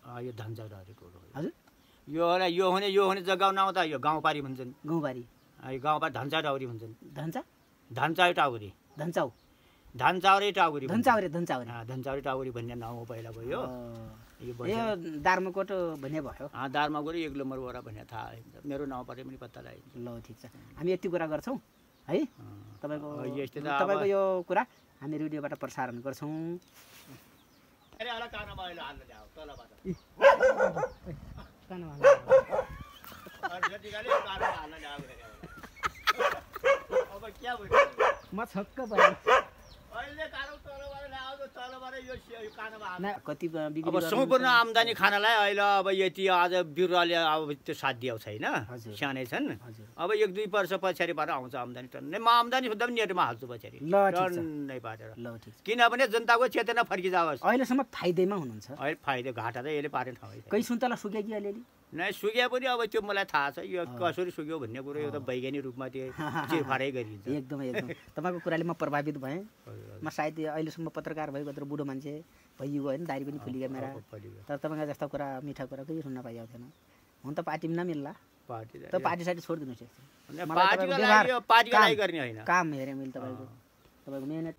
यो धनचाउरीको हो हजुर यो हुने जग्गा नाउँ त यो गाउँपारी भन्छन् गाउँबारी यो गाउँपारी धन्चा टाउरी भन्छन् धन्चा टाउरी धन्चाउ धनचाउरी टाउरी धनचाउरी टाउरी भन्ने नाउँ हो पहिलाको यो यो दार्माकोट भन्ने भयो दार्माकोट 1 नम्बर वडा भन्ने थाहा मेरो नाउँ परे पनि पत्ता लगाइन्छ ल ठिक छ हामी यति कुरा गर्छौँ है तपाईँको यो कुरा हामी रेडियोबाट प्रसारण गर्छौँ म छक्क परेँ अब सम्पूर्ण आम्दानी खानालाई अहिले अब यति आज बिरुवाले अब त्यो साथ दिएको छैन सानै छन् अब 1-2 वर्ष पछाडिबाट आउँछ आम्दानी टन्नै म आम्दानी सुद्धा पनि नेटमा हाल्छु पछाडि टन्नै पारेर किनभने जनताको चेतना फर्किजाओस् अहिलेसम्म फाइदैमा हुनुहुन्छ अहिले फाइदा घाटा त यसले पार्ने ठाउँ कहीँ सुन्तला सुक्यो कि अलिअलि नै सुक्या पनि अब त्यो मलाई थाहा छ यो कसरी सुक्यो भन्ने कुरो एउटा वैज्ञानिक रूपमा त्यो चिरफारै गरिन्छ एकदमै तपाईँको कुराले म प्रभावित भएँ म सायद अहिलेसम्म पत्रकार भएको यत्रो बुढो मान्छे भइगयो होइन दारी पनि खुलिगयो मेरा तर तपाईँको जस्ता कुरा मिठा कुरा केही सुन्न पाइएको थिएन हुन त पार्टीमा नमिल्ला त पार्टी साइड छोडिदिनुहोस् काम हेरेँ मैले तपाईँको मेहनत